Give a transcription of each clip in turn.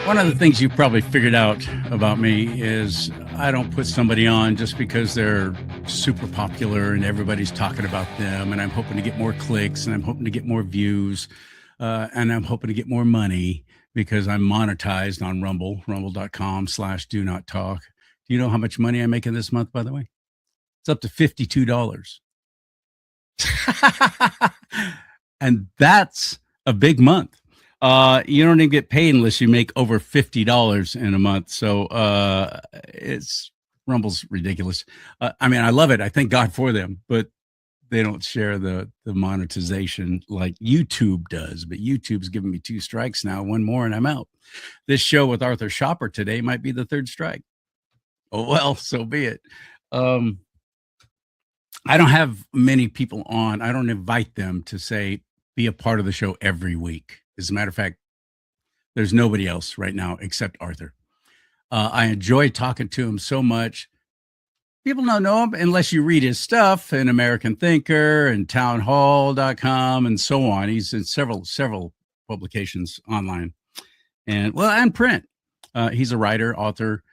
One of the things you probably figured out about me is I don't put somebody on just because they're super popular and everybody's talking about them. And I'm hoping to get more clicks and I'm hoping to get more views and I'm hoping to get more money because I'm monetized on Rumble, rumble.com/do not talk. Do you know how much money I'm making this month, by the way? It's up to $52. And that's a big month. You don't even get paid unless you make over $50 in a month. So it's Rumble's ridiculous. I mean, I love it. I thank God for them, but they don't share the monetization like YouTube does. But YouTube's giving me 2 strikes now, 1 more, and I'm out. This show with Arthur Schaper today might be the 3rd strike. Oh, well, so be it. I don't have many people on. I don't invite them to say, be a part of the show every week. As a matter of fact, there's nobody else right now except Arthur. I enjoy talking to him so much. People don't know him unless you read his stuff in American Thinker and townhall.com and so on. He's in several publications online and print. He's a writer, author,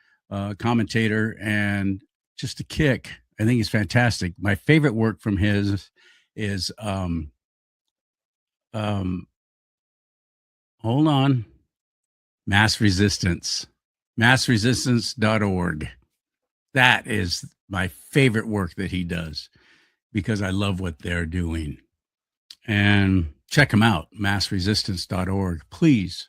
commentator, and just a kick. I think he's fantastic. My favorite work from his is hold on. Mass Resistance. Massresistance.org. That is my favorite work that he does because I love what they're doing. And check them out, massresistance.org. Please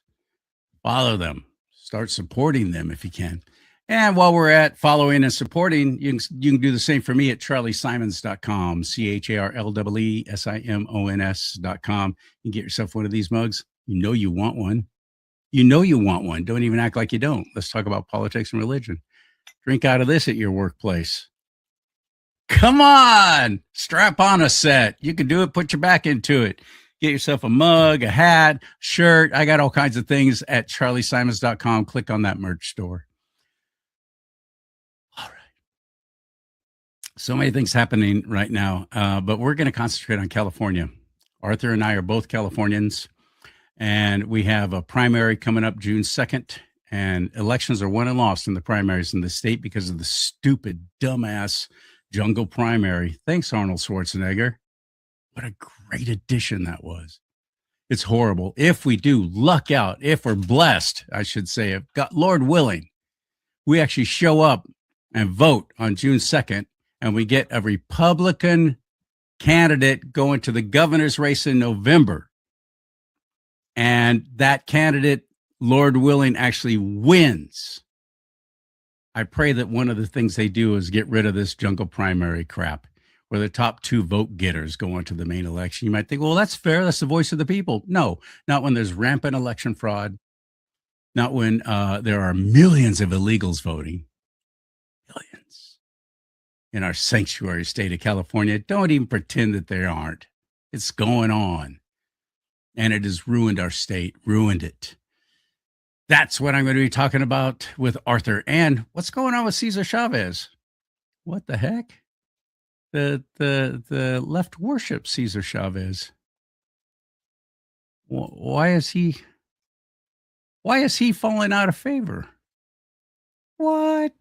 follow them. Start supporting them if you can. And while we're at following and supporting, you can do the same for me at charliesimons.com, CharlieSimons.com. You can get yourself one of these mugs. You know you want one. You know you want one. Don't even act like you don't. Let's talk about politics and religion. Drink out of this at your workplace. Come on, strap on a set. You can do it. Put your back into it. Get yourself a mug, a hat, shirt. I got all kinds of things at charliesimons.com. Click on that merch store. All right. So many things happening right now, but we're going to concentrate on California. Arthur and I are both Californians, and we have a primary coming up June 2nd, and elections are won and lost in the primaries in the state because of the stupid, dumbass jungle primary. Thanks, Arnold Schwarzenegger. What a great addition that was. It's horrible. If we do luck out, if we're blessed, I should say, if God, Lord willing, we actually show up and vote on June 2nd, and we get a Republican candidate going to the governor's race in November. And that candidate, Lord willing, actually wins. I pray that one of the things they do is get rid of this jungle primary crap, where the top 2 vote getters go into the main election. You might think, well, that's fair. That's the voice of the people. No, not when there's rampant election fraud. Not when there are millions of illegals voting. Millions. In our sanctuary state of California. Don't even pretend that there aren't. It's going on. And it has ruined our state, ruined it. That's what I'm going to be talking about with Arthur. And what's going on with Cesar Chavez? What the heck? The left worships Cesar Chavez. Why is he falling out of favor? What?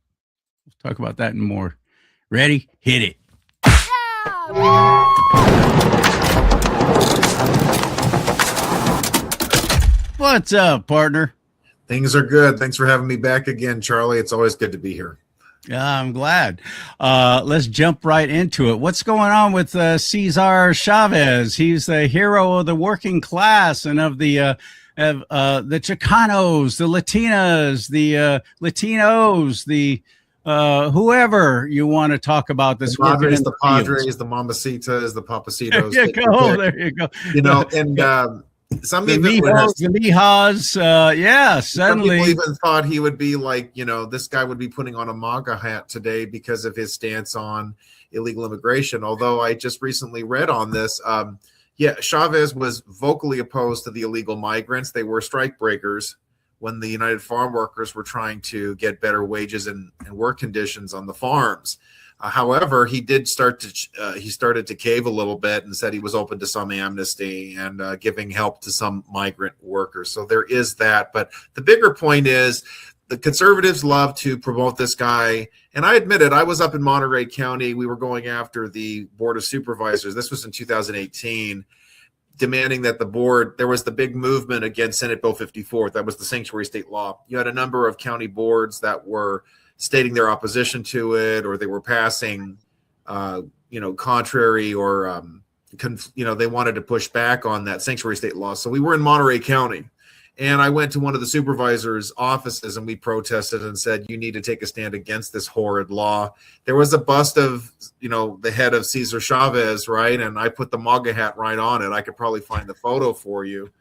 We'll talk about that and more. Ready? Hit it. What's up, partner? Things are good. Thanks for having me back again, Charlie. It's always good to be here. Yeah, I'm glad. Let's jump right into it. What's going on with Cesar Chavez? He's the hero of the working class and of the Chicanos, the Latinas, the Latinos, the whoever you want to talk about this. The Padres, the Mamacitas, the Papacitos. There you go. There you go. You know, and some the even Mijas, yeah, suddenly some people even thought he would be like, you know, this guy would be putting on a MAGA hat today because of his stance on illegal immigration. Although I just recently read on this, Chavez was vocally opposed to the illegal migrants. They were strike breakers when the United Farm Workers were trying to get better wages and work conditions on the farms. However, he did he started to cave a little bit and said he was open to some amnesty and giving help to some migrant workers. So there is that. But the bigger point is the conservatives love to promote this guy. And I admit it, I was up in Monterey County. We were going after the Board of Supervisors. This was in 2018, demanding that the board, there was the big movement against Senate Bill 54. That was the sanctuary state law. You had a number of county boards that were stating their opposition to it, or they were passing, contrary or, they wanted to push back on that sanctuary state law. So we were in Monterey County, and I went to one of the supervisors' offices and we protested and said, you need to take a stand against this horrid law. There was a bust of, the head of Cesar Chavez, right? And I put the MAGA hat right on it. I could probably find the photo for you.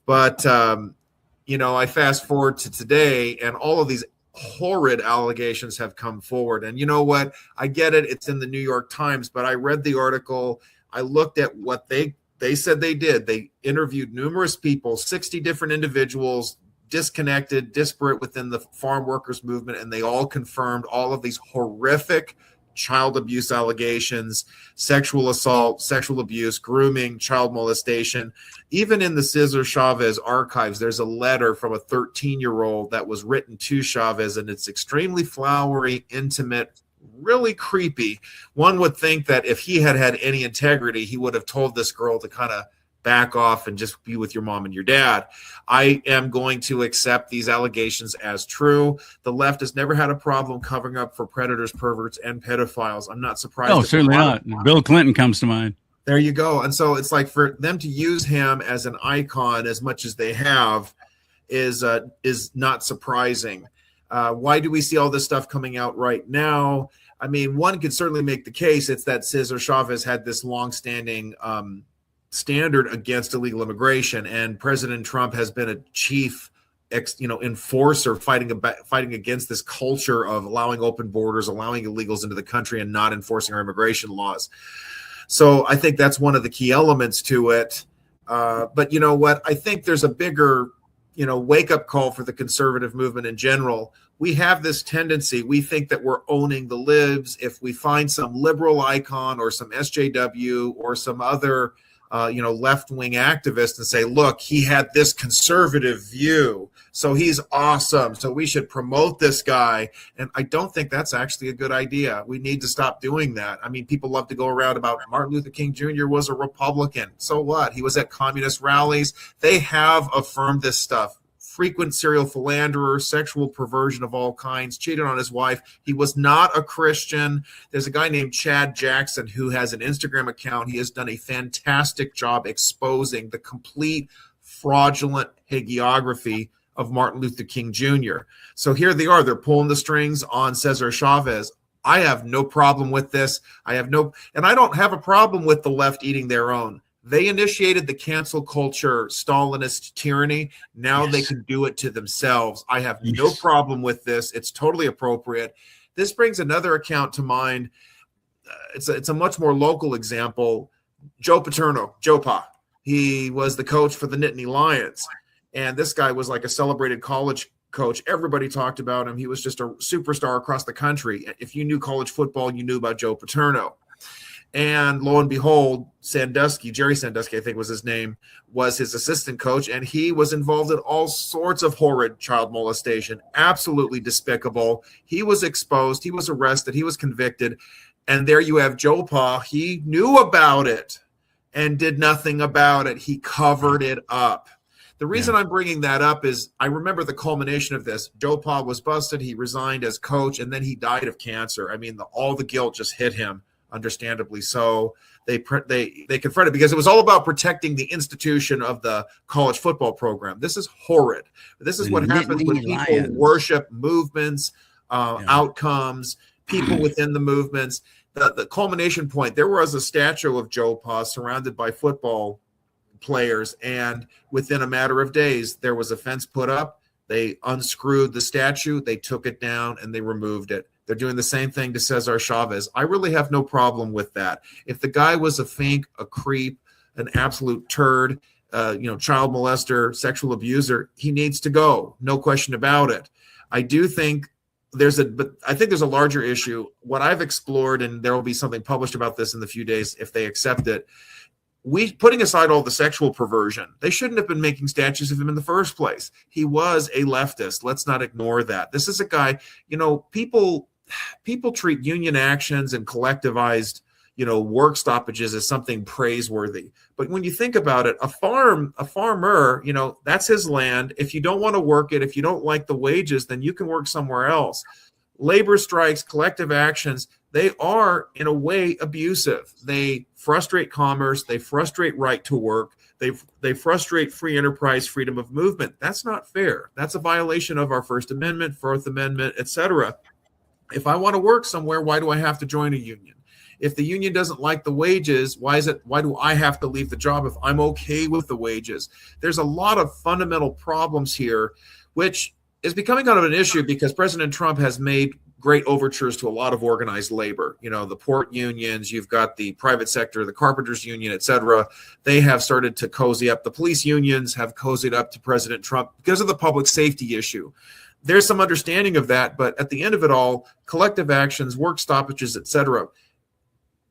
But, I fast forward to today, and all of these horrid allegations have come forward. And you know what? I get it. It's in the New York Times, but I read the article. I looked at what they said they did. They interviewed numerous people, 60 different individuals, disconnected, disparate within the farm workers movement, and they all confirmed all of these horrific child abuse allegations, sexual assault, sexual abuse, grooming, child molestation. Even in the Cesar Chavez archives, there's a letter from a 13-year-old that was written to Chavez, and it's extremely flowery, intimate, really creepy. One would think that if he had had any integrity, he would have told this girl to kind of back off and just be with your mom and your dad. I am going to accept these allegations as true. The left has never had a problem covering up for predators, perverts, and pedophiles. I'm not surprised. Oh, certainly not. Bill Clinton comes to mind. There you go. And so it's like for them to use him as an icon as much as they have is not surprising. Why do we see all this stuff coming out right now? I mean, one could certainly make the case it's that Cesar Chavez had this longstanding standard against illegal immigration, and President Trump has been a chief enforcer fighting against this culture of allowing open borders, allowing illegals into the country, and not enforcing our immigration laws. So I think that's one of the key elements to it. But you know what? I think there's a bigger, wake-up call for the conservative movement in general. We have this tendency. We think that we're owning the libs. If we find some liberal icon or some SJW or some other left-wing activist and say, look, he had this conservative view, so he's awesome, so we should promote this guy. And I don't think that's actually a good idea. We need to stop doing that. I mean, people love to go around about Martin Luther King Jr. was a Republican. So what? He was at communist rallies. They have affirmed this stuff. Frequent serial philanderer, sexual perversion of all kinds, cheated on his wife. He was not a Christian. There's a guy named Chad Jackson who has an Instagram account. He has done a fantastic job exposing the complete fraudulent hagiography of Martin Luther King Jr. So here they are. They're pulling the strings on Cesar Chavez. I have no problem with this. And I don't have a problem with the left eating their own. They initiated the cancel culture Stalinist tyranny. Now They can do it to themselves. I have no problem with this. It's totally appropriate. This brings another account to mind. It's a much more local example. Joe Paterno, Joe Pa. He was the coach for the Nittany Lions. And this guy was like a celebrated college coach. Everybody talked about him. He was just a superstar across the country. If you knew college football, you knew about Joe Paterno. And lo and behold, Jerry Sandusky, I think was his name, was his assistant coach, and he was involved in all sorts of horrid child molestation, absolutely despicable. He was exposed, he was arrested, he was convicted, and there you have Joe Pa. He knew about it and did nothing about it. He covered it up. The reason I'm bringing that up is I remember the culmination of this. Joe Pa was busted, he resigned as coach, and then he died of cancer. I mean, all the guilt just hit him. Understandably so. They confronted, because it was all about protecting the institution of the college football program. This is horrid. This is what happens when people worship movements, outcomes, people within the movements. The culmination point, there was a statue of Joe Pa surrounded by football players, and within a matter of days, there was a fence put up. They unscrewed the statue, they took it down, and they removed it. They're doing the same thing to Cesar Chavez. I really have no problem with that. If the guy was a fink, a creep, an absolute turd, child molester, sexual abuser, he needs to go. No question about it. I do think but I think there's a larger issue. What I've explored, and there will be something published about this in the few days if they accept it. Putting aside all the sexual perversion, they shouldn't have been making statues of him in the first place. He was a leftist. Let's not ignore that. This is a guy, people treat union actions and collectivized, work stoppages as something praiseworthy. But when you think about it, a farmer, that's his land. If you don't want to work it, if you don't like the wages, then you can work somewhere else. Labor strikes, collective actions, they are in a way abusive. They frustrate commerce. They frustrate right to work. They frustrate free enterprise, freedom of movement. That's not fair. That's a violation of our First Amendment, Fourth Amendment, etc. If I want to work somewhere, why do I have to join a union? If the union doesn't like the wages, why do I have to leave the job if I'm okay with the wages? There's a lot of fundamental problems here, which is becoming kind of an issue because President Trump has made great overtures to a lot of organized labor. The port unions, you've got the private sector, the carpenters union, et cetera. They have started to cozy up. The police unions have cozied up to President Trump because of the public safety issue. There's some understanding of that, but at the end of it all, collective actions, work stoppages, et cetera,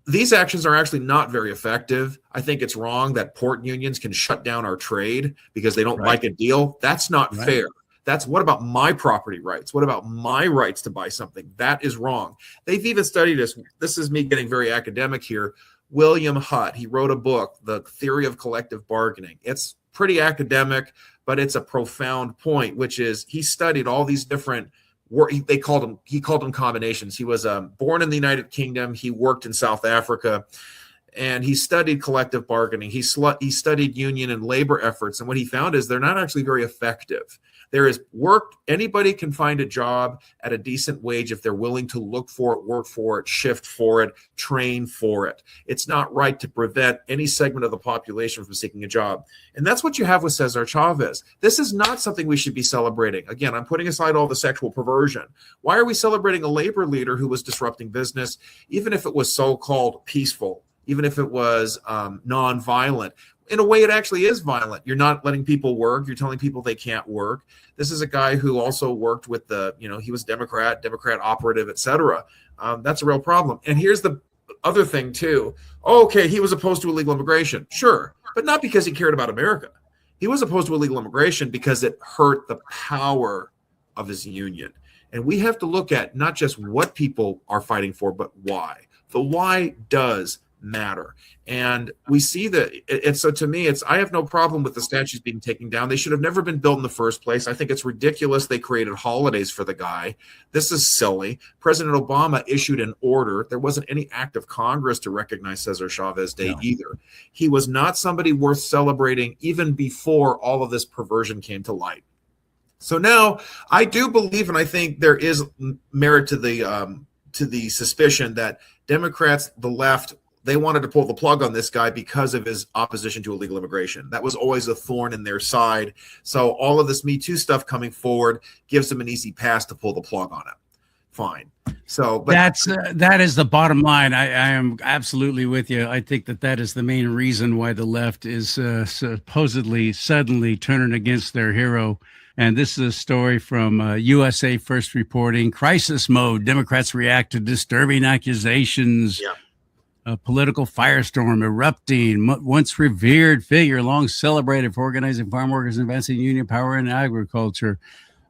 these actions are actually not very effective. I think it's wrong that port unions can shut down our trade because they don't like a deal. That's not fair. That's what about my property rights? What about my rights to buy something? That is wrong. They've even studied this. This is me getting very academic here. William Hutt, he wrote a book, The Theory of Collective Bargaining. It's pretty academic, but it's a profound point, which is he studied all these different he called them combinations. He was born in the United Kingdom. He worked in South Africa, and he studied collective bargaining. He studied union and labor efforts, and what he found is they're not actually very effective. There is work. Anybody can find a job at a decent wage if they're willing to look for it, work for it, shift for it, train for it. It's not right to prevent any segment of the population from seeking a job. And that's what you have with Cesar Chavez. This is not something we should be celebrating. Again, I'm putting aside all the sexual perversion. Why are we celebrating a labor leader who was disrupting business, even if it was so-called peaceful, even if it was nonviolent? In a way, it actually is violent. You're not letting people work. You're telling people they can't work. This is a guy who also worked with he was Democrat operative, et cetera. That's a real problem. And here's the other thing, too. Okay, he was opposed to illegal immigration. Sure, but not because he cared about America. He was opposed to illegal immigration because it hurt the power of his union. And we have to look at not just what people are fighting for, but why. The why does matter. And we see that. And so to me, I have no problem with the statues being taken down. They should have never been built in the first place. I think it's ridiculous they created holidays for the guy. This is silly. President Obama issued an order. There wasn't any act of Congress to recognize Cesar Chavez Day either. He was not somebody worth celebrating even before all of this perversion came to light. So now I do believe, and I think there is merit to the suspicion that Democrats, the left, they wanted to pull the plug on this guy because of his opposition to illegal immigration. That was always a thorn in their side. So all of this Me Too stuff coming forward gives them an easy pass to pull the plug on it. Fine. So, but that is the bottom line. I am absolutely with you. I think that is the main reason why the left is supposedly suddenly turning against their hero. And this is a story from USA First reporting. Crisis mode. Democrats react to disturbing accusations. Yeah. A political firestorm erupting. Once revered figure, long celebrated for organizing farm workers and advancing union power in agriculture.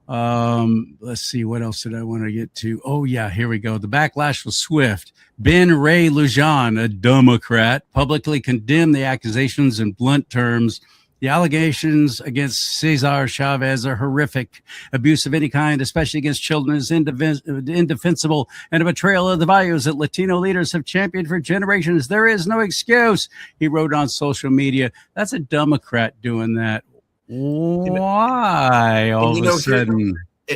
Let's see, what else did I want to get to? Oh, yeah, here we go. The backlash was swift. Ben Ray Lujan, a Democrat, publicly condemned the accusations in blunt terms. The allegations against Cesar Chavez are horrific. Abuse of any kind, especially against children, is indefensible and a betrayal of the values that Latino leaders have championed for generations. There is no excuse, he wrote on social media. That's a Democrat doing that. Why all of a sudden?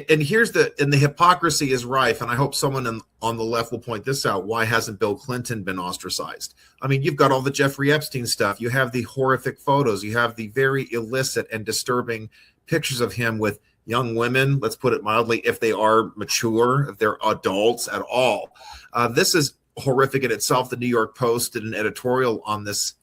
And the hypocrisy is rife, and I hope someone on the left will point this out. Why hasn't Bill Clinton been ostracized? I mean, you've got all the Jeffrey Epstein stuff. You have the horrific photos. You have the very illicit and disturbing pictures of him with young women, let's put it mildly, if they are mature, if they're adults at all. This is horrific in itself. The New York Post did an editorial on this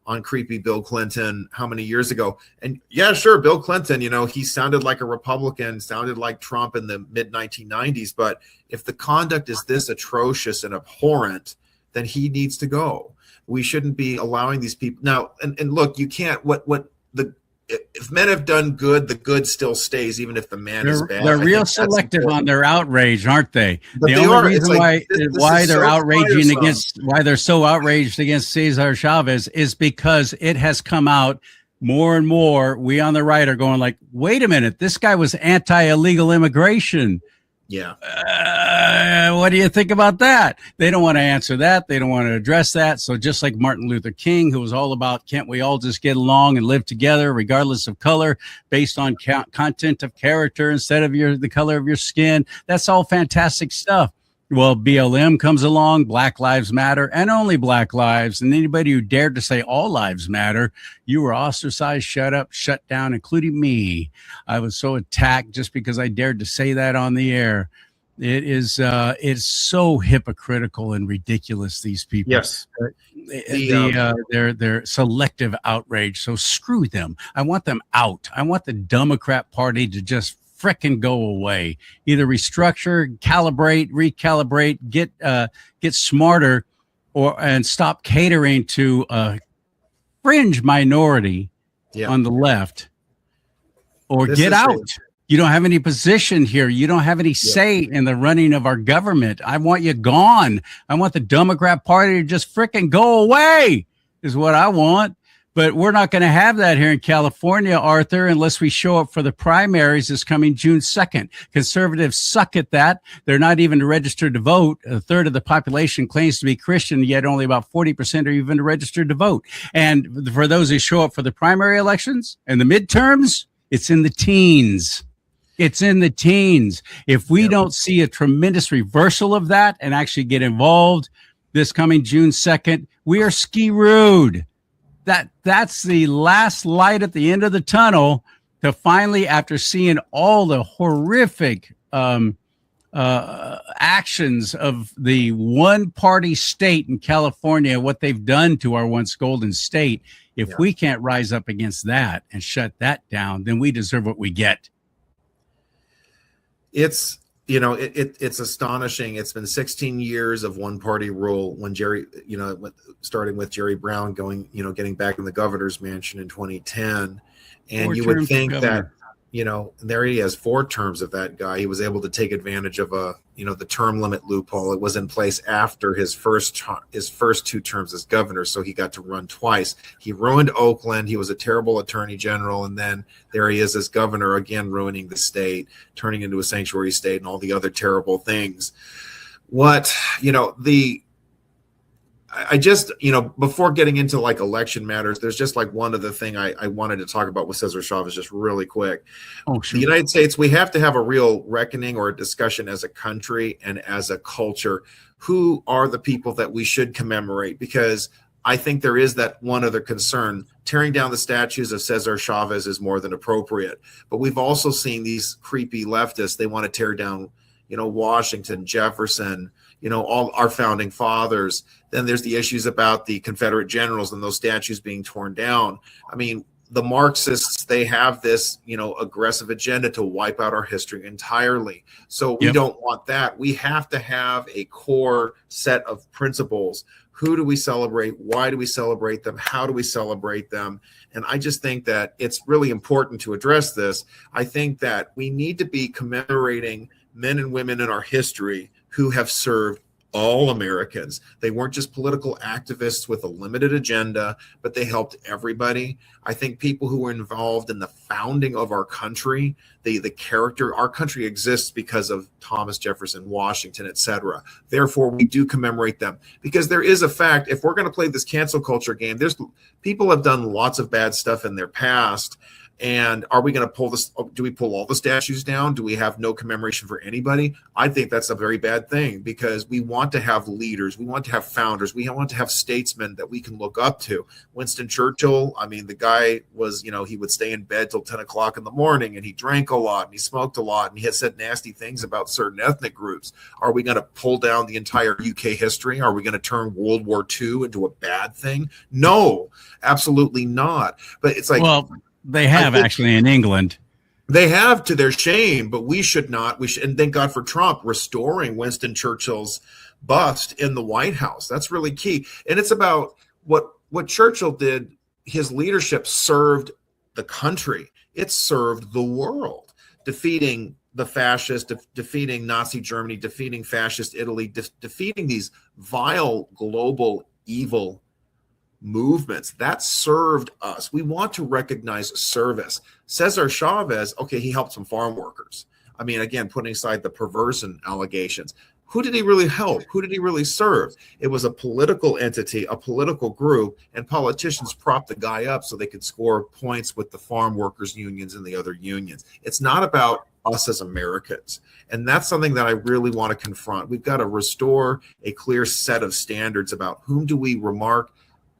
on creepy Bill Clinton how many years ago. And yeah, sure, Bill Clinton, he sounded like a Republican, sounded like Trump in the mid 1990s. But if the conduct is this atrocious and abhorrent, then he needs to go. We shouldn't be allowing these people now. And look, you can't, if men have done good, the good still stays, even if the man is bad. They're real selective on their outrage, aren't they? But the only reason why they're outraging against, why they're so outraged against Cesar Chavez is because it has come out more and more. We on the right are going like, wait a minute, this guy was anti-illegal immigration. Yeah. What do you think about that? They don't want to answer that. They don't want to address that. So just like Martin Luther King, who was all about, can't we all just get along and live together regardless of color, based on content of character instead of the color of your skin? That's all fantastic stuff. Well, BLM comes along, Black Lives Matter, and only Black lives. And anybody who dared to say all lives matter, you were ostracized, shut up, shut down, including me. I was so attacked just because I dared to say that on the air. It's so hypocritical and ridiculous, these people. Yes. They're selective outrage. So screw them. I want them out. I want the Democrat Party to just frickin' go away. Either restructure, calibrate, recalibrate, get smarter, and stop catering to a fringe minority on the left, or get out. You don't have any position here. You don't have any say in the running of our government. I want you gone. I want the Democrat Party to just frickin' go away, is what I want. But we're not going to have that here in California, Arthur, unless we show up for the primaries this coming June 2nd. Conservatives suck at that. They're not even registered to vote. A third of the population claims to be Christian, yet only about 40% are even registered to vote. And for those who show up for the primary elections and the midterms, it's in the teens. It's in the teens. If we don't see a tremendous reversal of that and actually get involved this coming June 2nd, we are ski-rood. That's the last light at the end of the tunnel to finally, after seeing all the horrific actions of the one-party state in California, what they've done to our once golden state, if we can't rise up against that and shut that down, then we deserve what we get. It's it's astonishing. It's been 16 years of one party rule when starting with Jerry Brown getting back in the governor's mansion in 2010. And you would think that, there he has 4 terms of that guy. He was able to take advantage of the term limit loophole. It was in place after his first 2 terms as governor. So he got to run twice. He ruined Oakland. He was a terrible attorney general. And then there he is as governor, again, ruining the state, turning into a sanctuary state and all the other terrible things. Before getting into like election matters, there's just like one other thing I wanted to talk about with Cesar Chavez just really quick. Oh, sure. The United States, we have to have a real reckoning or a discussion as a country and as a culture. Who are the people that we should commemorate? Because I think there is that one other concern. Tearing down the statues of Cesar Chavez is more than appropriate. But we've also seen these creepy leftists. They want to tear down, Washington, Jefferson, all our founding fathers. Then there's the issues about the Confederate generals and those statues being torn down. I mean, the Marxists, they have this, aggressive agenda to wipe out our history entirely. So we don't want that. We have to have a core set of principles. Who do we celebrate? Why do we celebrate them? How do we celebrate them? And I just think that it's really important to address this. I think that we need to be commemorating men and women in our history who have served all Americans. They weren't just political activists with a limited agenda, but they helped everybody. I think people who were involved in the founding of our country, the character, our country exists because of Thomas Jefferson, Washington, etc. Therefore, we do commemorate them, because there is a fact. If we're going to play this cancel culture game, people have done lots of bad stuff in their past. And are we going to pull this? Do we pull all the statues down? Do we have no commemoration for anybody? I think that's a very bad thing, because we want to have leaders. We want to have founders. We want to have statesmen that we can look up to. Winston Churchill, I mean, the guy was, he would stay in bed till 10 o'clock in the morning, and he drank a lot and he smoked a lot and he had said nasty things about certain ethnic groups. Are we going to pull down the entire UK history? Are we going to turn World War II into a bad thing? No, absolutely not. But it's like, well, they have actually in England. They have, to their shame, but we should not. We should, and thank God for Trump restoring Winston Churchill's bust in the White House. That's really key. And it's about what Churchill did. His leadership served the country. It served the world, defeating the fascists, defeating Nazi Germany, defeating fascist Italy, defeating these vile global evil movements that served us. We want to recognize service. Cesar Chavez, okay, he helped some farm workers. I mean, again, putting aside the perversion allegations, who did he really help? Who did he really serve? It was a political entity, a political group, and politicians propped the guy up so they could score points with the farm workers unions and the other unions. It's not about us as Americans. And that's something that I really want to confront. We've got to restore a clear set of standards about whom do we remark,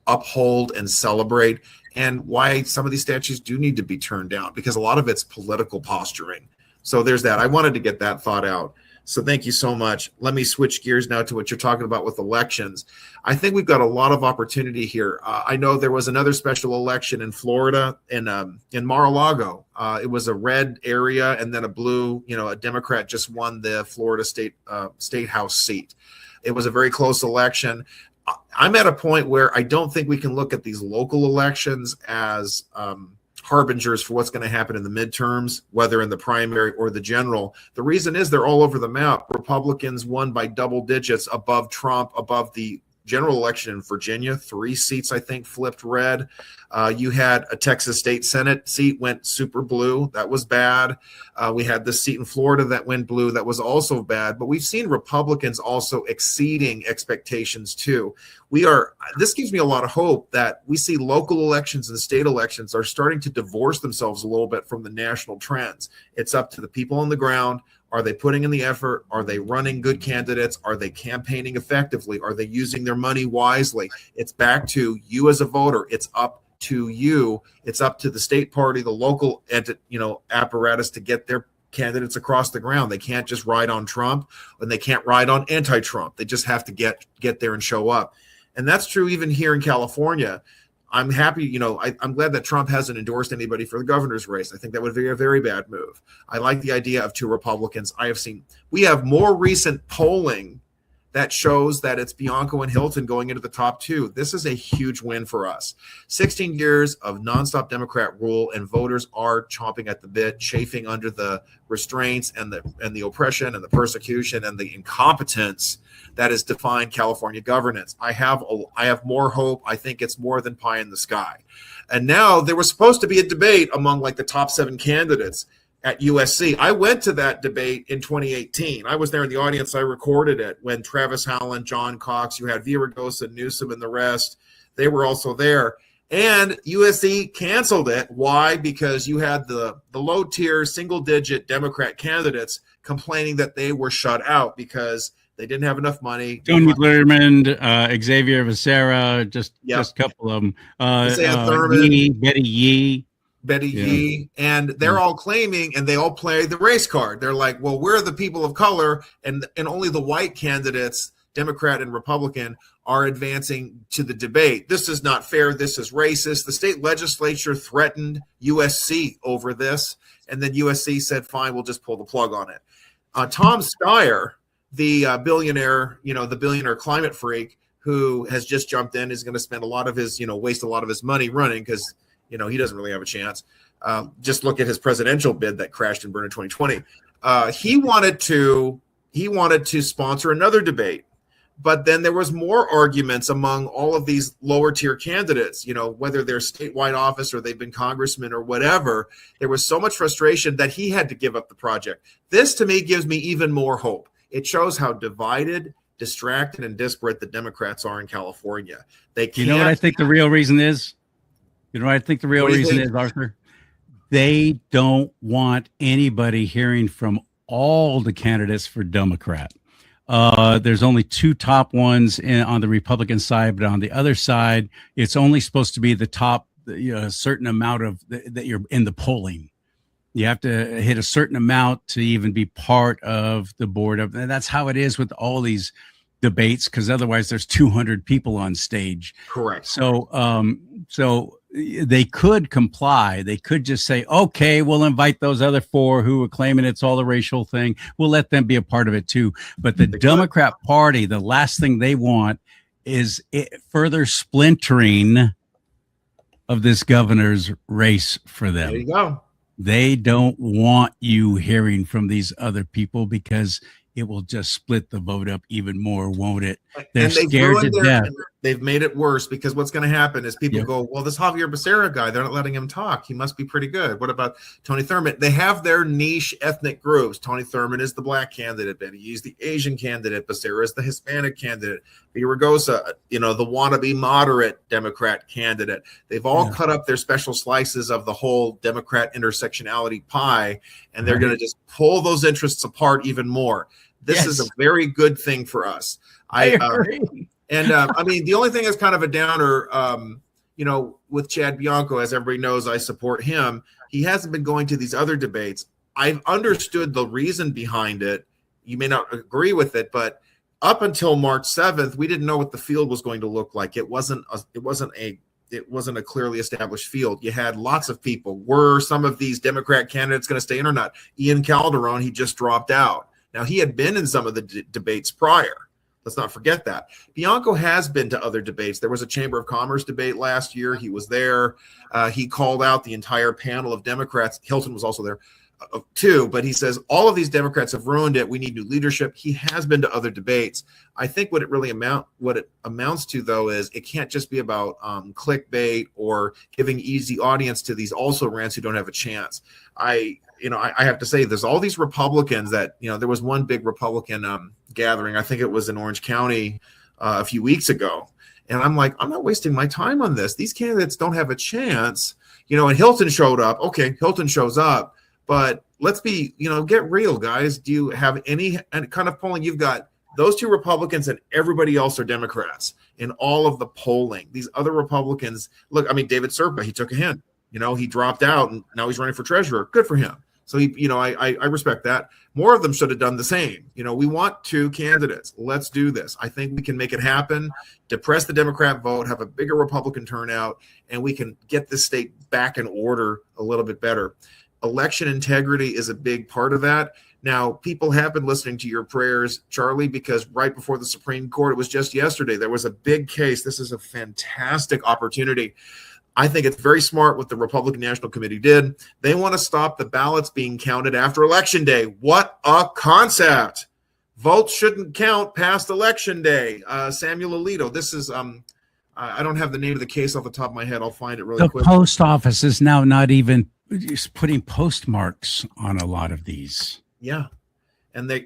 uphold, and celebrate, and why some of these statues do need to be turned down, because a lot of it's political posturing. So there's that. I wanted to get that thought out. So thank you so much. Let me switch gears now to what you're talking about with elections. I think we've got a lot of opportunity here. I know there was another special election in Florida, in Mar-a-Lago. It was a red area and then a blue. A Democrat just won the Florida state house seat. It was a very close election. I'm at a point where I don't think we can look at these local elections as harbingers for what's going to happen in the midterms, whether in the primary or the general. The reason is they're all over the map. Republicans won by double digits above Trump, above the general election in Virginia. 3 seats, I think, flipped red. You had a Texas State Senate seat went super blue. That was bad. We had the seat in Florida that went blue. That was also bad. But we've seen Republicans also exceeding expectations too. This gives me a lot of hope that we see local elections and state elections are starting to divorce themselves a little bit from the national trends. It's up to the people on the ground. Are they putting in the effort? Are they running good candidates? Are they campaigning effectively? Are they using their money wisely? It's back to you as a voter. It's up to you. It's up to the state party, the local apparatus to get their candidates across the ground. They can't just ride on Trump, and they can't ride on anti-Trump. They just have to get there and show up. And that's true even here in California. I'm happy, I'm glad that Trump hasn't endorsed anybody for the governor's race. I think that would be a very bad move. I like the idea of 2 Republicans. We have more recent polling that shows that it's Bianco and Hilton going into the top 2. This is a huge win for us. 16 years of nonstop Democrat rule, and voters are chomping at the bit, chafing under the restraints and the oppression and the persecution and the incompetence that has defined California governance. I have more hope. I think it's more than pie in the sky. And now there was supposed to be a debate among the top 7 candidates at USC. I went to that debate in 2018. I was there in the audience. I recorded it when Travis Howland, John Cox, you had Villaraigosa, Newsom, and the rest. They were also there. And USC canceled it. Why? Because you had the low-tier, single-digit Democrat candidates complaining that they were shut out because they didn't have enough money. Tony Lehrman, Xavier Becerra, just a couple of them. Betty Yee, and they're all claiming, and they all play the race card. They're like, well, we're the people of color, and only the white candidates, Democrat and Republican, are advancing to the debate. This is not fair. This is racist. The state legislature threatened USC over this, and then USC said, fine, we'll just pull the plug on it. Tom Steyer, the billionaire, the billionaire climate freak who has just jumped in, is going to spend a lot of his, waste a lot of his money running because, he doesn't really have a chance. Just look at his presidential bid that crashed and burned in 2020. He wanted to sponsor another debate, but then there was more arguments among all of these lower tier candidates, whether they're statewide office or they've been congressmen or whatever. There was so much frustration that he had to give up the project. This to me gives me even more hope. It shows how divided, distracted, and disparate the Democrats are in California. They can't. You know what I think the real reason is? Arthur? They don't want anybody hearing from all the candidates for Democrat. There's only two top ones on the Republican side, but on the other side, it's only supposed to be the top, certain amount of that you're in the polling. You have to hit a certain amount to even be part of the board of, and that's how it is with all these debates, because otherwise there's 200 people on stage. Correct. So they could comply. They could just say, okay, we'll invite those other four who are claiming it's all a racial thing. We'll let them be a part of it too. But the Democrat Party, the last thing they want is further splintering of this governor's race for them. There you go. They don't want you hearing from these other people because it will just split the vote up even more, won't it? They're scared to death. They've made it worse because what's going to happen is people go, well, this Javier Becerra guy, they're not letting him talk. He must be pretty good. What about Tony Thurman? They have their niche ethnic groups. Tony Thurman is the black candidate. He's the Asian candidate. Becerra is the Hispanic candidate. Villaraigosa, the wannabe moderate Democrat candidate. They've all cut up their special slices of the whole Democrat intersectionality pie, and they're going to just pull those interests apart even more. This is a very good thing for us. I agree. I mean, the only thing is kind of a downer, with Chad Bianco, as everybody knows, I support him. He hasn't been going to these other debates. I've understood the reason behind it. You may not agree with it, but up until March 7th, we didn't know what the field was going to look like. It wasn't a clearly established field. You had lots of people. Were some of these Democrat candidates going to stay in or not? Ian Calderon, he just dropped out. Now, he had been in some of the debates prior. Let's not forget that. Bianco has been to other debates. There was a Chamber of Commerce debate last year. He was there. He called out the entire panel of Democrats. Hilton was also there too, but he says all of these Democrats have ruined it. We need new leadership. He has been to other debates. I think what it amounts to, though, is it can't just be about clickbait or giving easy audience to these also rants who don't have a chance. I have to say, there's all these Republicans that, there was one big Republican gathering. I think it was in Orange County a few weeks ago. And I'm like, I'm not wasting my time on this. These candidates don't have a chance, and Hilton showed up. Okay, Hilton shows up, but let's be, get real, guys. Do you have any kind of polling? You've got those two Republicans and everybody else are Democrats in all of the polling. These other Republicans, look, I mean, David Serpa, he took a hint. He dropped out and now he's running for treasurer. Good for him. So I respect that. More of them should have done the same. We want two candidates. Let's do this. I think we can make it happen, depress the Democrat vote, have a bigger Republican turnout, and we can get this state back in order a little bit better. Election integrity is a big part of that. Now, people have been listening to your prayers, Charlie, because right before the Supreme Court, it was just yesterday, there was a big case. This is a fantastic opportunity. I think it's very smart what the Republican National Committee did. They want to stop the ballots being counted after Election Day. What a concept. Votes shouldn't count past Election Day. Samuel Alito, this is, I don't have the name of the case off the top of my head. I'll find it really quick. The post office is now not even putting postmarks on a lot of these. Yeah. And they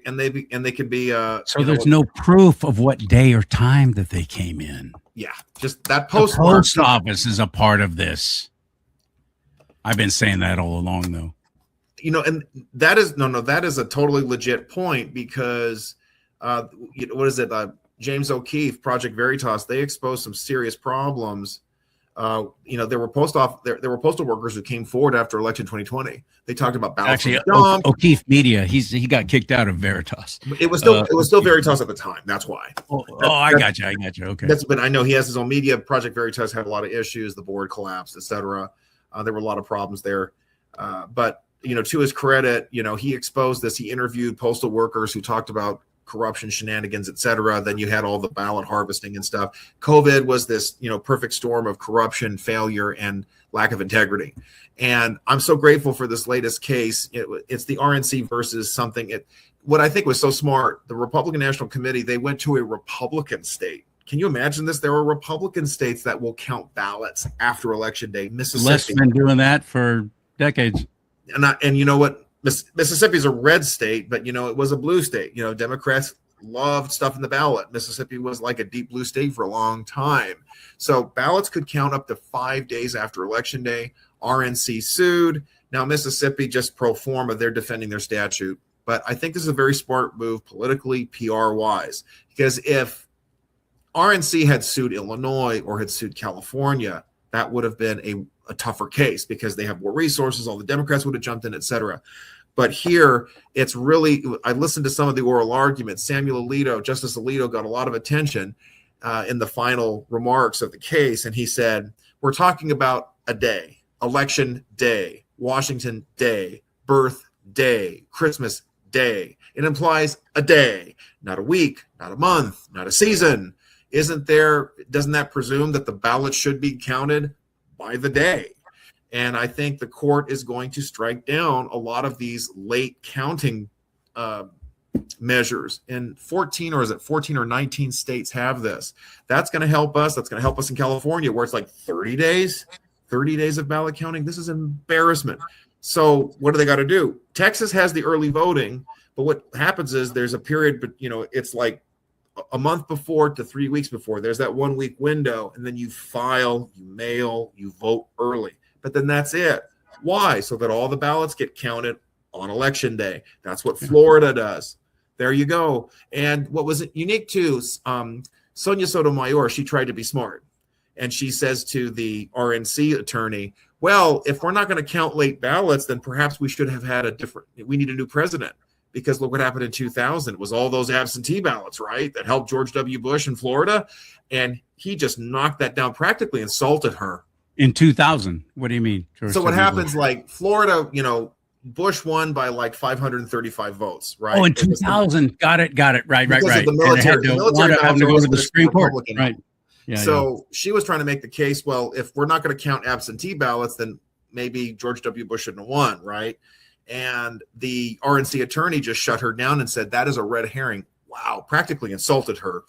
could be so there's no proof of what day or time that they came in. Yeah, just that post office is a part of this. I've been saying that all along, though. And that is that is a totally legit point because what is it? James O'Keefe, Project Veritas, they exposed some serious problems. There were postal workers who came forward after election 2020. They talked about ballots. Actually, O'Keefe Media, he got kicked out of Veritas. It was still Veritas at the time. That's why. I got you. Okay. But I know he has his own media. Project Veritas had a lot of issues. The board collapsed, etc. There were a lot of problems there. But to his credit, he exposed this. He interviewed postal workers who talked about corruption, shenanigans, etc. Then you had all the ballot harvesting and stuff. COVID was this, perfect storm of corruption, failure, and lack of integrity. And I'm so grateful for this latest case. It's the RNC versus something. What I think was so smart, the Republican National Committee, they went to a Republican state. Can you imagine this? There are Republican states that will count ballots after Election Day. Mississippi. Les been doing that for decades. And you know what? Mississippi is a red state, but it was a blue state. Democrats loved stuff in the ballot. Mississippi was like a deep blue state for a long time. So ballots could count up to 5 days after Election Day. RNC sued. Now, Mississippi, just pro forma, they're defending their statute. But I think this is a very smart move politically, PR-wise, because if RNC had sued Illinois or had sued California, that would have been a tougher case because they have more resources. All the Democrats would have jumped in, et cetera. But here, it's really, I listened to some of the oral arguments. Justice Alito got a lot of attention in the final remarks of the case. And he said, we're talking about a day, Election Day, Washington Day, Birth Day, Christmas Day. It implies a day, not a week, not a month, not a season. Doesn't that presume that the ballot should be counted by the day? And I think the court is going to strike down a lot of these late counting measures. And 14 or 19 states have this. That's going to help us. That's going to help us in California, where it's like 30 days of ballot counting. This is an embarrassment. So what do they got to do? Texas has the early voting, but what happens is there's a period, but it's like a month before to 3 weeks before. There's that 1 week window, and then you file, you mail, you vote early. But then that's it. Why? So that all the ballots get counted on Election Day. That's what Florida does. There you go. And what was unique too, Sonia Sotomayor, she tried to be smart. And she says to the RNC attorney, well, if we're not going to count late ballots, then perhaps we should have had we need a new president. Because look what happened in 2000. It was all those absentee ballots, right, that helped George W. Bush in Florida. And he just knocked that down, practically insulted her. In 2000, what do you mean? So what happens, like Florida, Bush won by like 535 votes, right? Oh, in 2000, got it, right. Because of the military having to go to the Supreme Court, right? Yeah. So she was trying to make the case, well, if we're not going to count absentee ballots, then maybe George W. Bush shouldn't have won, right? And the RNC attorney just shut her down and said that is a red herring. Wow, practically insulted her.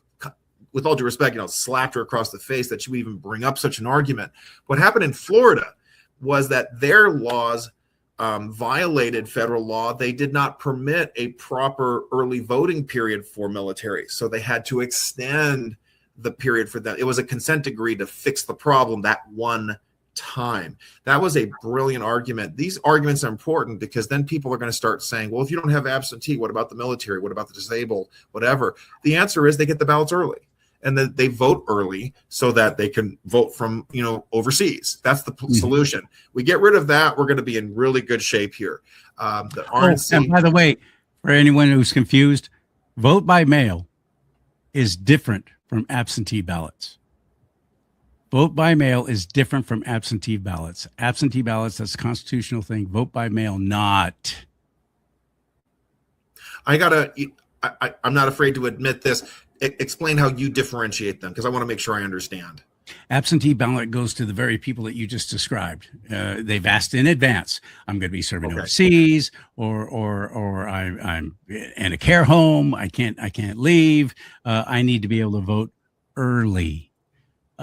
With all due respect, slapped her across the face that she would even bring up such an argument. What happened in Florida was that their laws violated federal law. They did not permit a proper early voting period for military. So they had to extend the period for that. It was a consent decree to fix the problem that one time. That was a brilliant argument. These arguments are important because then people are going to start saying, well, if you don't have absentee, what about the military? What about the disabled? Whatever. The answer is they get the ballots early. And then they vote early so that they can vote from, overseas. That's the solution. We get rid of that, we're going to be in really good shape here. The RNC. And by the way, for anyone who's confused, vote by mail is different from absentee ballots. Vote by mail is different from absentee ballots. Absentee ballots, that's a constitutional thing. Vote by mail, not. I'm not afraid to admit this. Explain how you differentiate them, because I want to make sure I understand. Absentee ballot goes to the very people that you just described. They've asked in advance, I'm going to be serving overseas, or I'm in a care home. I can't leave. I need to be able to vote early.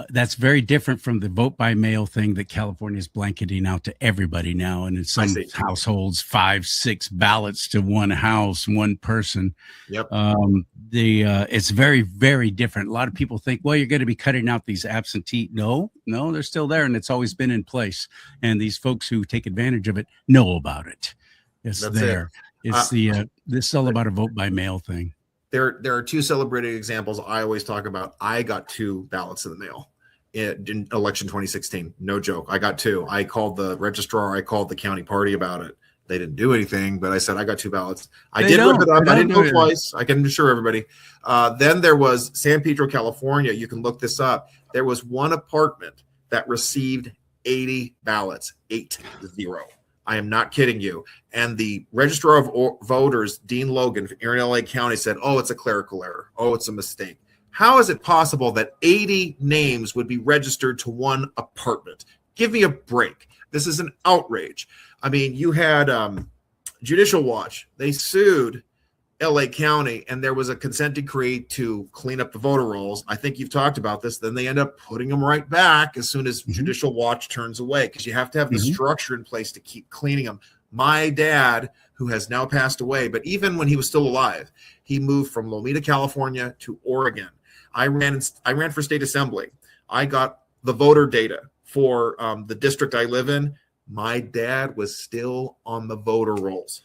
That's very different from the vote by mail thing that California is blanketing out to everybody now. And in some households, 5-6 ballots to one house, one person. Yep. It's very, very different. A lot of people think, well, you're going to be cutting out these absentee. No, they're still there. And it's always been in place. And these folks who take advantage of it know about it. It's there. It's this is all about a vote by mail thing. There are two celebrated examples I always talk about. I got 2 ballots in the mail in election 2016. No joke. I got 2. I called the registrar. I called the county party about it. They didn't do anything, but I said, I got 2 ballots. I did rip it up. I didn't go twice. I can assure everybody. Then there was San Pedro, California. You can look this up. There was one apartment that received 80 ballots, 80. I am not kidding you. And the registrar of voters, Dean Logan here in LA County, said, oh, it's a clerical error. Oh, it's a mistake. How is it possible that 80 names would be registered to one apartment? Give me a break. This is an outrage. I mean, you had Judicial Watch. They sued LA County, and there was a consent decree to clean up the voter rolls. I think you've talked about this. Then they end up putting them right back as soon as Judicial Watch turns away, because you have to have the structure in place to keep cleaning them. My dad, who has now passed away, but even when he was still alive, he moved from Lomita, California to Oregon. I ran for state assembly. I got the voter data for the district I live in. My dad was still on the voter rolls.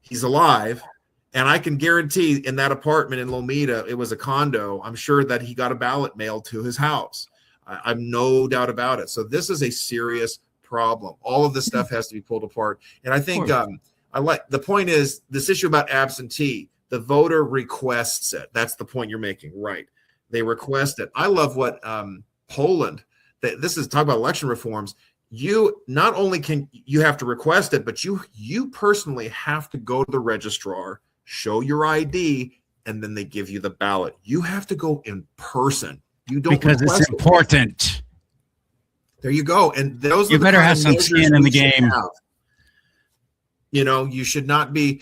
He's alive. And I can guarantee in that apartment in Lomita, it was a condo. I'm sure that he got a ballot mailed to his house. I've no doubt about it. So this is a serious problem. All of this stuff has to be pulled apart. And I think I like the point is this issue about absentee. The voter requests it. That's the point you're making, right? They request it. I love what Poland. This is talk about election reforms. You not only can you have to request it, but you personally have to go to the registrar, show your ID, and then they give you the ballot. You have to go in person. You don't because it's important. There you go. And those you better have some skin in the game. You know, you should not be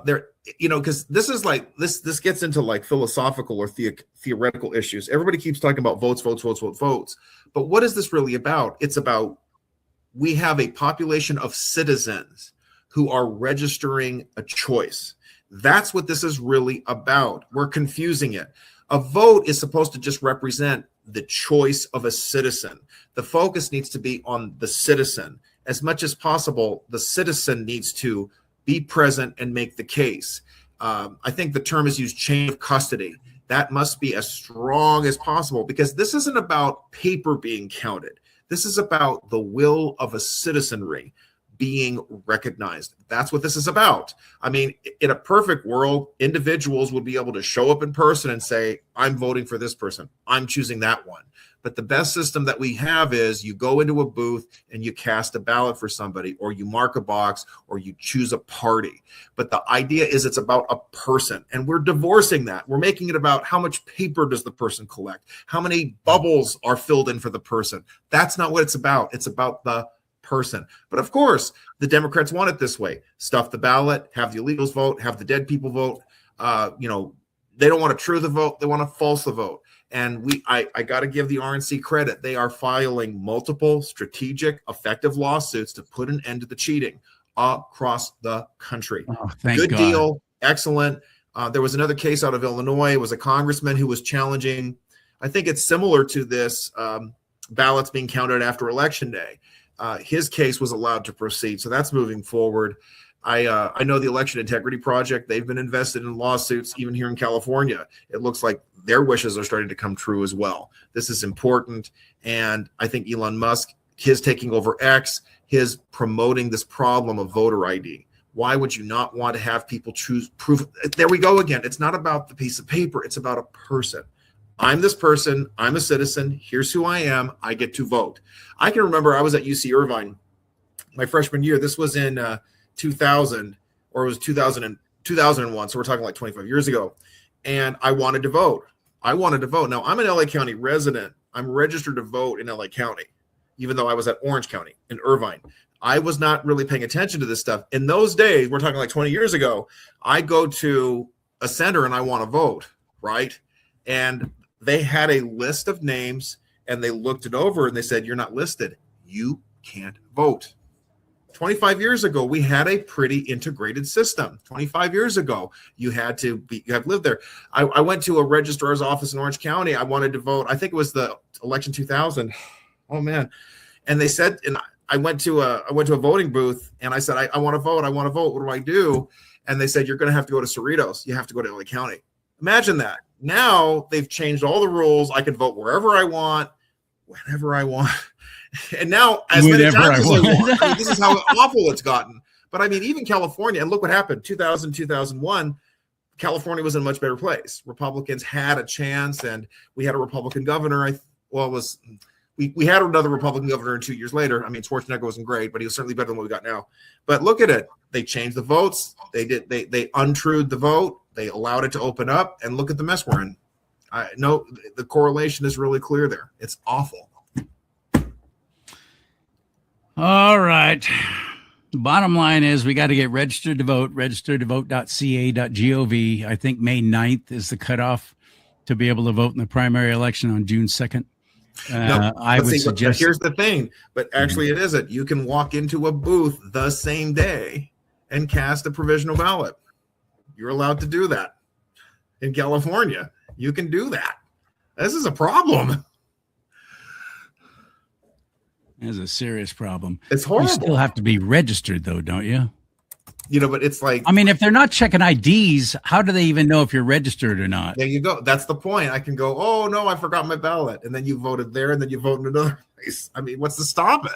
there. You know, because this is like this gets into like philosophical or theoretical issues. Everybody keeps talking about votes. But what is this really about? It's about we have a population of citizens who are registering a choice. That's what this is really about. We're confusing it. A vote is supposed to just represent the choice of a citizen. The focus needs to be on the citizen. As much as possible, the citizen needs to be present and make the case. I think the term is used chain of custody. That must be as strong as possible because this isn't about paper being counted. This is about the will of a citizenry being recognized. That's what this is about. I mean, in a perfect world, individuals would be able to show up in person and say, I'm voting for this person. I'm choosing that one. But the best system that we have is you go into a booth and you cast a ballot for somebody, or you mark a box, or you choose a party. But the idea is it's about a person, and we're divorcing that. We're making it about how much paper does the person collect? How many bubbles are filled in for the person? That's not what it's about. It's about the person. But of course, the Democrats want it this way. Stuff the ballot, have the illegals vote, have the dead people vote. They don't want to true the vote. They want to false the vote. And I got to give the RNC credit. They are filing multiple strategic, effective lawsuits to put an end to the cheating across the country. Oh, thank Good God. deal. Excellent. There was another case out of Illinois. It was a congressman who was challenging, I think it's similar to this, ballots being counted after Election Day. His case was allowed to proceed. So that's moving forward. I know the Election Integrity Project, they've been invested in lawsuits even here in California. It looks like their wishes are starting to come true as well. This is important. And I think Elon Musk, his taking over X, his promoting this problem of voter ID. Why would you not want to have people choose proof? There we go again. It's not about the piece of paper. It's about a person. I'm this person. I'm a citizen. Here's who I am. I get to vote. I can remember I was at UC Irvine my freshman year. This was in 2000, or it was 2001. So we're talking like 25 years ago. And I wanted to vote. Now, I'm an LA County resident. I'm registered to vote in LA County, even though I was at Orange County in Irvine. I was not really paying attention to this stuff. In those days, we're talking like 20 years ago, I go to a center and I want to vote, right? And they had a list of names and they looked it over and they said, you're not listed. You can't vote. 25 years ago, we had a pretty integrated system. 25 years ago, you had to live there. I went to a registrar's office in Orange County. I wanted to vote. I think it was the election 2000. Oh man. And they said, and I went to a voting booth and I said, I want to vote. What do I do? And they said, you're going to have to go to Cerritos. You have to go to LA County. Imagine that. Now they've changed all the rules. I can vote wherever I want, whenever I want. And now, as many times as I want. I mean, this is how awful it's gotten. But I mean, even California, and look what happened. 2000, 2001, California was in a much better place. Republicans had a chance, and we had a Republican governor. We had another Republican governor, and 2 years later, I mean, Schwarzenegger wasn't great, but he was certainly better than what we got now. But look at it. They changed the votes. They untrued the vote. They allowed it to open up, and look at the mess we're in. No, the correlation is really clear there. It's awful. All right. The bottom line is we got to get registered to vote, registeredtovote.ca.gov. I think May 9th is the cutoff to be able to vote in the primary election on June 2nd. I would suggest. Here's the thing, but actually it isn't. You can walk into a booth the same day and cast a provisional ballot. You're allowed to do that. In California, you can do that. This is a problem. That's a serious problem. It's You horrible. still have to be registered, though, don't you? But it's like, I mean, if they're not checking IDs, how do they even know if you're registered or not? there you go. That's the point. I can go, oh no, I forgot my ballot, and then you voted there, and then you vote in another place. I mean, what's to stop it?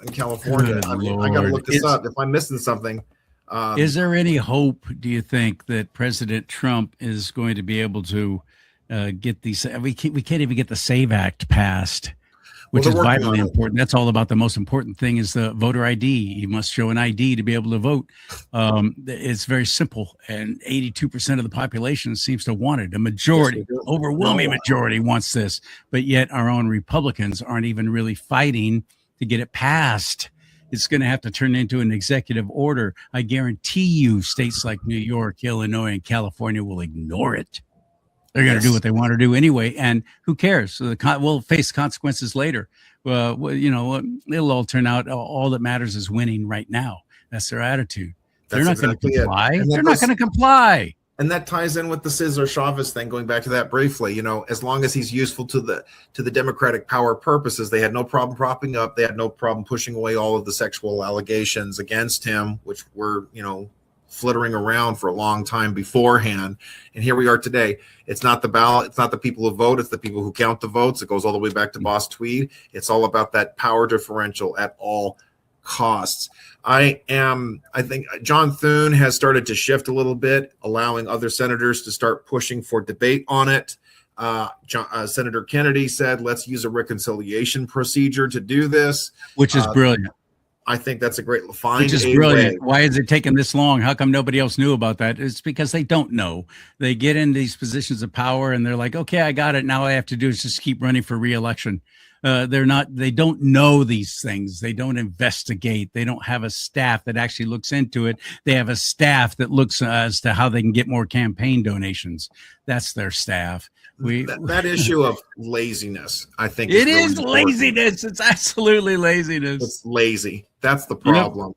In California, I got to look this up if I'm missing something. Is there any hope, do you think, that President Trump is going to be able to get these? We can't even get the SAVE Act passed, which is vitally important. That's all about the most important thing is the voter ID. You must show an ID to be able to vote. It's very simple, and 82% of the population seems to want it. A majority, overwhelming majority wants this, but yet our own Republicans aren't even really fighting to get it passed. It's going to have to turn into an executive order. I guarantee you states like New York, Illinois, and California will ignore it. They're going to do what they want to do anyway. And who cares? So we'll face consequences later. It'll all turn out. All that matters is winning right now. That's their attitude. They're not going to comply. They're not going to comply. And that ties in with the Cesar Chavez thing, going back to that briefly. As long as he's useful to the Democratic power purposes, they had no problem propping up. They had no problem pushing away all of the sexual allegations against him, which were, flittering around for a long time beforehand. And here we are today. It's not the ballot. It's not the people who vote. It's the people who count the votes. It goes all the way back to Boss Tweed. It's all about that power differential at all costs. I think John Thune has started to shift a little bit, allowing other senators to start pushing for debate on it. Senator Kennedy said, let's use a reconciliation procedure to do this. Which is brilliant. I think that's a great Which is brilliant. Why is it taking this long? How come nobody else knew about that? It's because they don't know. They get in these positions of power and they're like, okay, I got it. Now all I have to do is just keep running for re-election. They don't know these things. They don't investigate. They don't have a staff that actually looks into it. They have a staff that looks as to how they can get more campaign donations. That's their staff. That issue of laziness, I think it is really laziness. It's absolutely laziness. It's lazy. That's the problem.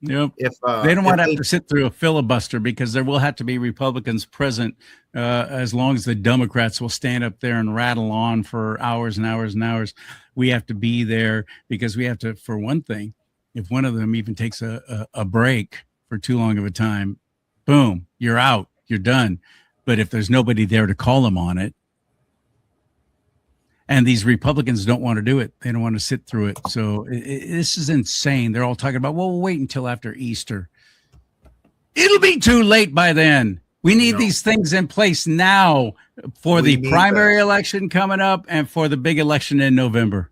Yep. If they don't want to have to sit through a filibuster, because there will have to be Republicans present as long as the Democrats will stand up there and rattle on for hours and hours and hours. We have to be there because we have to, for one thing, if one of them even takes a break for too long of a time, boom, you're out, you're done. But if there's nobody there to call them on it, and these Republicans don't want to do it, they don't want to sit through it. So this is insane. They're all talking about, well, we'll wait until after Easter. It'll be too late by then. We need these things in place now for the primary election coming up and for the big election in November.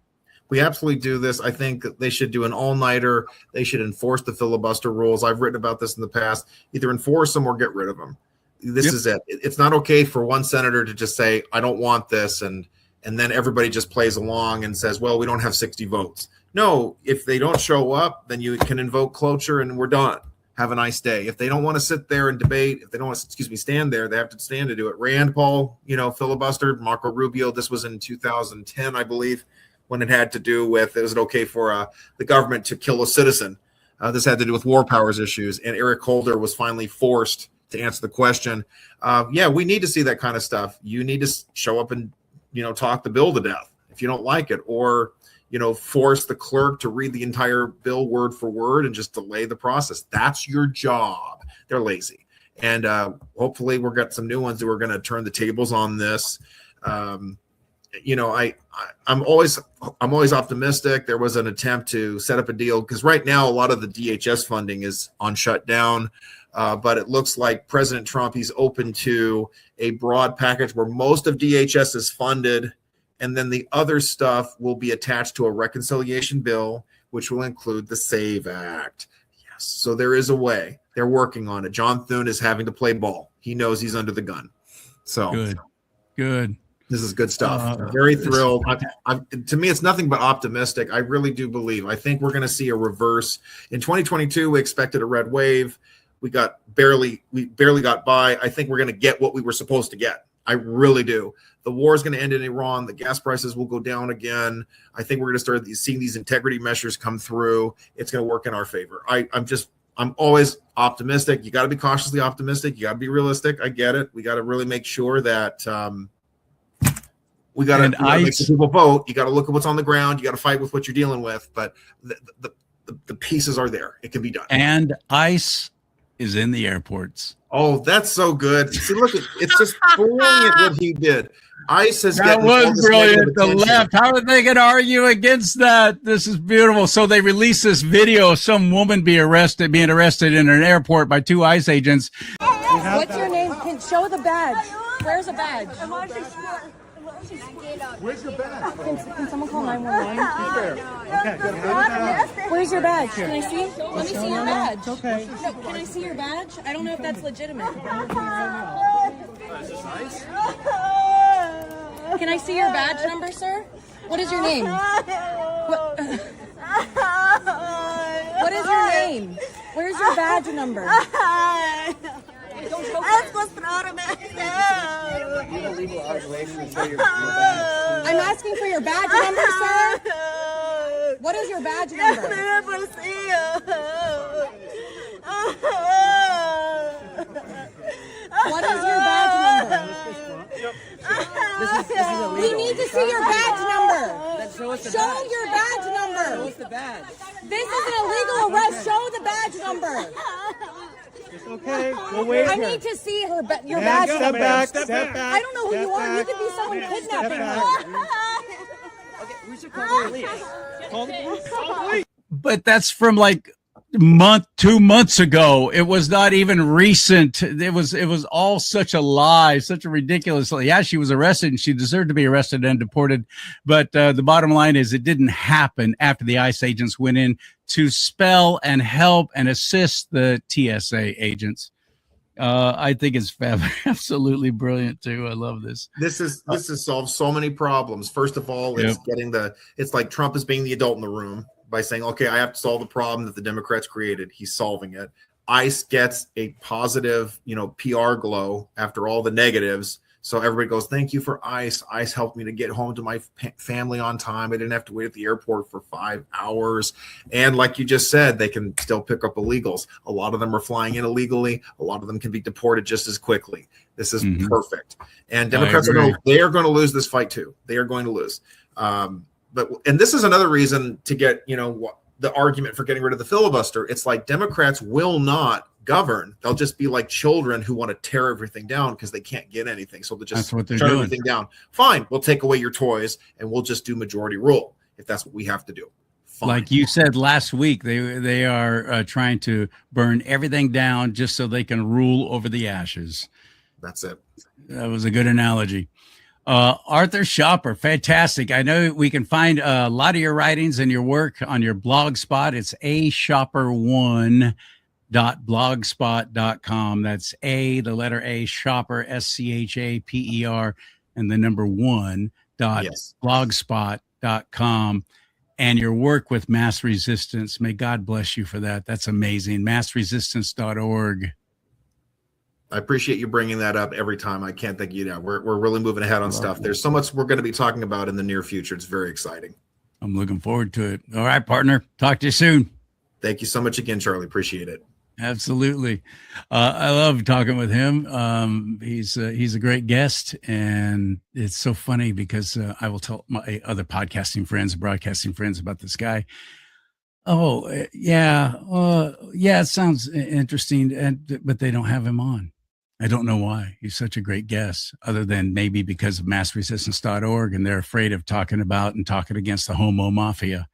We absolutely do this. I think they should do an all-nighter. They should enforce the filibuster rules. I've written about this in the past. Either enforce them or get rid of them. This is it. It's not okay for one senator to just say, I don't want this, and then everybody just plays along and says, well, we don't have 60 votes. No, if they don't show up, then you can invoke cloture and we're done. Have a nice day. If they don't want to sit there and debate, if they don't want to, stand there, they have to stand to do it. Rand Paul, filibustered. Marco Rubio, this was in 2010, I believe, when it had to do with, is it okay for the government to kill a citizen? This had to do with war powers issues. And Eric Holder was finally forced to answer the question. We need to see that kind of stuff. You need to show up and talk the bill to death if you don't like it, or force the clerk to read the entire bill word for word and just delay the process. That's your job. They're lazy, and hopefully we've got some new ones who are going to turn the tables on this. I'm always optimistic. There was an attempt to set up a deal, because right now a lot of the DHS funding is on shutdown. But it looks like President Trump, he's open to a broad package where most of DHS is funded, and then the other stuff will be attached to a reconciliation bill, which will include the SAVE Act. Yes. So there is a way. They're working on it. John Thune is having to play ball. He knows he's under the gun. So good. This is good stuff. I'm very thrilled. To me, it's nothing but optimistic. I really do believe. I think we're going to see a reverse. In 2022, we expected a red wave. We barely got by. I think we're going to get what we were supposed to get. I really do. The war is going to end in Iran. The gas prices will go down again. I think we're going to start seeing these integrity measures come through. It's going to work in our favor. I'm always optimistic. You got to be cautiously optimistic. You got to be realistic. I get it. We got to really make sure that We got And to make some people vote. You got to look at what's on the ground. You got to fight with what you're dealing with. But the pieces are there. It can be done. And ICE is in the airports. Oh, that's so good. See, look, it's just brilliant what he did. ICE is that getting was brilliant. The attention. left, how are they going to argue against that? This is beautiful. So they released this video of some woman being arrested in an airport by 2 ICE agents. What's your name? Can show the badge. Where's a badge? Where's your badge? Can someone call 911? Okay. Where's your badge? Can I see? Let me see your badge. Okay. No, can I see your badge? I don't know if that's legitimate. Can I see your badge number, sir? What is your name? What is your name? Where's your badge number? I'm asking for your badge number, sir. What is your badge number? What is your badge number? We need to see your badge number. Show your badge number. What's the badge? This is an illegal arrest. Show the badge number. It's okay. We'll wait. I need to see your badge number. Step back. I don't know who you are. You could be someone kidnapping her. Okay, we should call the police. Call the police. But that's from like 2 months ago. It was not even recent. It was all such a lie, such a ridiculous lie. Yeah, she was arrested and she deserved to be arrested and deported. But the bottom line is it didn't happen after the ICE agents went in to spell and help and assist the TSA agents. I think it's absolutely brilliant too. I love this. This has solved so many problems. First of all, it's it's like Trump is being the adult in the room by saying, okay, I have to solve the problem that the Democrats created. He's solving it. ICE gets a positive, PR glow after all the negatives. So everybody goes, thank you for ICE. ICE helped me to get home to my family on time. I didn't have to wait at the airport for 5 hours. And like you just said, they can still pick up illegals. A lot of them are flying in illegally. A lot of them can be deported just as quickly. This is perfect. And Democrats are going to lose this fight too. They are going to lose. And this is another reason to get, the argument for getting rid of the filibuster. It's like Democrats will not govern. They'll just be like children who want to tear everything down because they can't get anything. So they'll just tear everything down. Fine, we'll take away your toys and we'll just do majority rule if that's what we have to do. Fine. Like you said last week, they are trying to burn everything down just so they can rule over the ashes. That's it. That was a good analogy. Arthur Schaper, fantastic. I know we can find a lot of your writings and your work on your blog spot. It's aschaper1.blogspot.com. That's the letter A, Schaper, SCHAPER, and the number 1.blogspot.com. And your work with Mass Resistance. May God bless you for that. That's amazing. Massresistance.org. I appreciate you bringing that up every time. I can't thank you enough. We're really moving ahead on stuff. There's so much we're going to be talking about in the near future. It's very exciting. I'm looking forward to it. All right, partner. Talk to you soon. Thank you so much again, Charlie. Appreciate it. Absolutely. I love talking with him. He's a great guest, and it's so funny because I will tell my other podcasting friends, broadcasting friends about this guy. Oh, yeah. It sounds interesting, but they don't have him on. I don't know why. He's such a great guest, other than maybe because of massresistance.org, and they're afraid of talking about and talking against the homo mafia,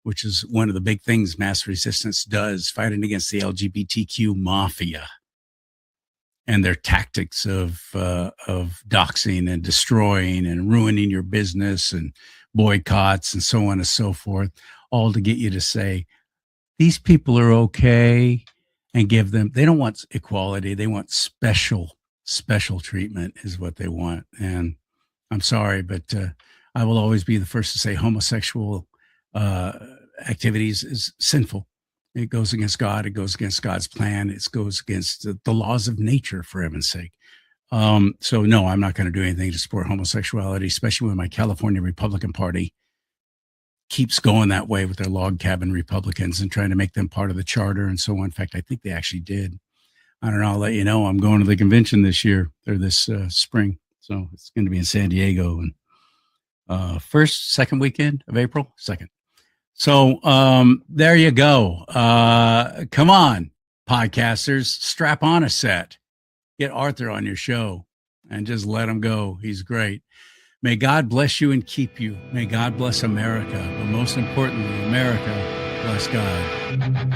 which is one of the big things Mass Resistance does, fighting against the LGBTQ mafia and their tactics of doxing and destroying and ruining your business and boycotts and so on and so forth, all to get you to say, these people are okay, and give them, they don't want equality. They want special treatment is what they want. And I'm sorry, but I will always be the first to say homosexual activities is sinful. It goes against God. It goes against God's plan. It goes against the laws of nature, for heaven's sake. So no, I'm not going to do anything to support homosexuality, especially when my California Republican Party keeps going that way with their log cabin Republicans and trying to make them part of the charter and so on. In fact, I think they actually did. I don't know. I'll let you know. I'm going to the convention this year or this spring. So it's going to be in San Diego, and first, second weekend of April, second. So there you go. Come on, podcasters, strap on a set, get Arthur on your show, and just let him go. He's great. May God bless you and keep you. May God bless America, but most importantly, America bless God.